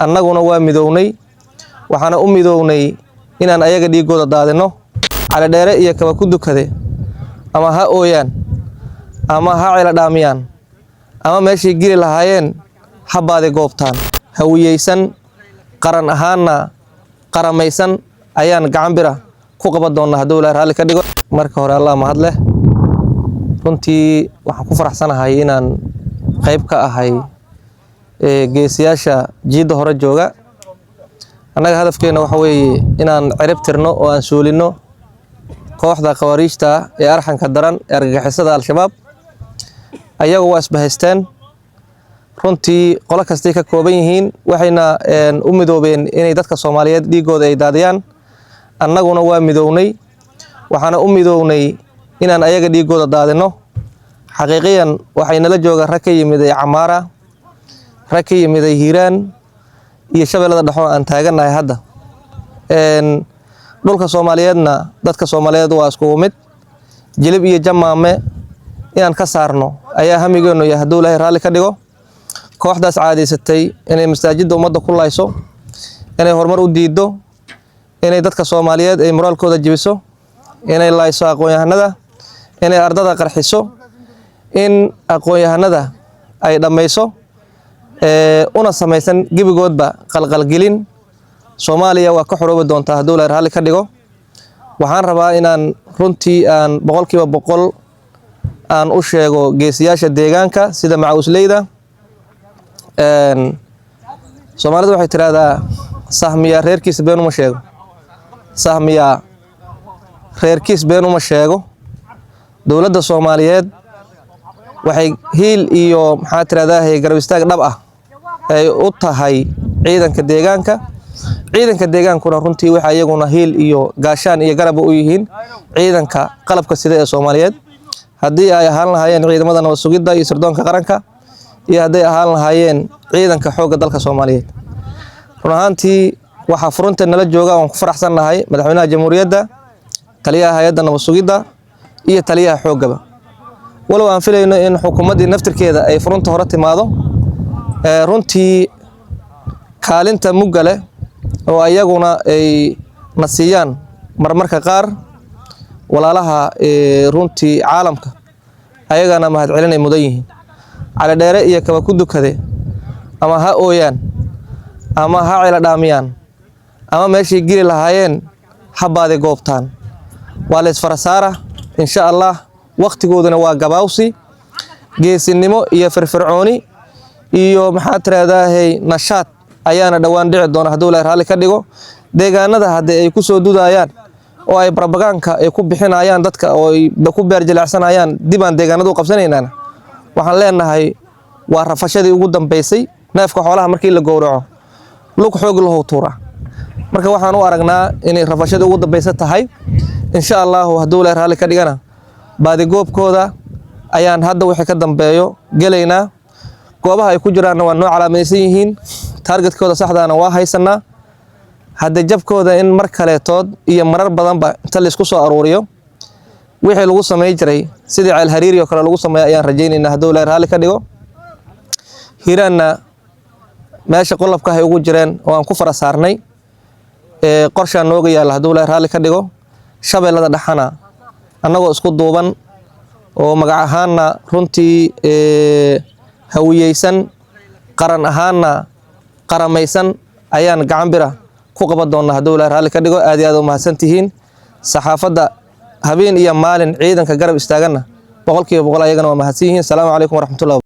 annaguna waa midownay waxaana u midownay inaan ayaga dhiigooda daadino cali dheere iyo kaba ku dukade ama ha ooyaan ama ha cila dhaamiyaan ama meeshii gili lahaayeen habaade goobtaan hawiyeysan qaran ahaana qaramaysan ayaan gacan bira ku qaban doonaa hadduu Ilaahay raalli ka dhigo marka hore Allah mahad leh runtii waxaan ku faraxsanahay inaan qayb ka ahay geesiyaasha jiida hore jooga annaga hadafkeena waxa weeye inaan cirib tirno oo aan suulino kooxda qawaariijta ee arxanka daran ee argagixisada al-shabaab ayaga waa isbahaysteen runtii qolo kastay ka kooban yihiin waxayna u midoobeen inay dadka Soomaaliyeed dhiigooda ay daadiyaan annaguna waa midownay waxaana u midownay inaan ayaga dhiigooda daadino xaqiiqiyan waxay nala jooga rag ka yimid Camaara rag ka yimid Hiiraan iyo Shabeellada Dhexe aan taaganahay hadda dhulka Soomaaliyeedna dadka Soomaaliyeed waa isku mid jilib iyo jamaame inaan ka saarno ayaa hamigeenu yahay hadduu Ilaahay raalli ka dhigo kooxdaas caadiysatay inay masaajidda ummadda ku laayso inay horumar u diido inay dadka Soomaaliyeed ay moraalkooda jibiso inay laayso aqoon-yahanada inay ardada qarxiso in aqoon-yahanada ay dhamayso una samaysan gibigoodba qalqalgelin Soomaaliya waa ka xoroobi doontaa hadduu Ilaahay raalli ka dhigo waxaan rabaa inaan runtii aan 100% aan u sheego geesiyaasha deegaanka sida macawisleyda Soomaalidu waxay tiraahdaa sahmiya reerkiisa been uma sheego sahmiya reerkiis been uma sheego dawladda Soomaaliyeed waxay hiil iyo maxaa tiraahdaa garab istaag dhab ah ay u tahay ciidanka deegaankuna runtii waxa iyaguna hiil iyo gaashaan iyo garab u yihiin ciidanka qalabka sida ee Soomaaliyeed haddii ay ahaan lahaayeen ciidamada nabad sugidda iyo sirdoonka qaranka iyo haddii ahaan lahaayeen ciidanka xoogga dalka Soomaaliyeed run ahaantii waxa furunta nala jooga oo ku faraxsanahay madaxweynaha jamhuuriyadda taliyaha hay'adda nabad sugidda iyo taliyaha xooggaba walow aan filayno in xukuumadda naftirkeeda ay furunta hore timaado runtii kaalinta mugale oo ayaguna ay nasiyaan marmarka qaar walaalaha runtii caalamka ayagana mahad celinay mudan yihiin cali dheere iyo kaba ku dukade ama ha ooyaan ama ha cila dhaamiyaan ama meeshii gili lahaayeen habaade goobtaan waa la isfarasaara insha Allah waqtigooduna waa gabaawsi geesinimo iyo firfircooni iyo maxaa tiraahdaa nashaad ayaana dhawaan dhici doona hadduu Ilaahay raalli ka dhigo deegaanada hadda ay ku soo dudayaan oo ay propaganda ay ku bixinayaan dadka oo ay ku beerjilacsanayaan dibaan deegaanadu qabsanaynaan waxaan leenahay waa rafashadii ugu dambeysay neefka xoolaha markii la gowraco lug xoog loo tuura marka waxaan u aragnaa inay rafashadii ugu dambeysay tahay insha Allah hadduu Ilaahay raalli ka dhigana baadi goobkooda ayaan hadda wixii ka dambeeyo galeynaa goobaha ay ku jiraan waa noo calaamaysan yihiin targetkooda saxdaana waa haysanaa hadda jabkooda in mar kale tood iyo marar badanba inta la isku soo aruuriyo wixii lagu sameey jiray sidii ceel hariiri oo kale lagu sameeyay ayaan rajaynaynaa hadduu Ilaahay raalli ka dhigo Hiiraanna meesha qolobka ay ugu jireen oo aan ku fara saarnay qorshaan nooga yaala hadduu Ilaahay raalli ka dhigo Shabeellada Dhexana annagoo isku duuban oo magac ahaana runtii hawiyeysan qaran ahaana qaramaysan ayaan gacan bira ku qaban doonaa hadduu Ilaahay raalli ka dhigo aad iyo aad u mahadsantihiin saxaafadda habeen iyo maalin ciidanka garab istaagana 100% ayagana waa mahadsan yihiin. Assalaamu calaykum waraxmatullaahi.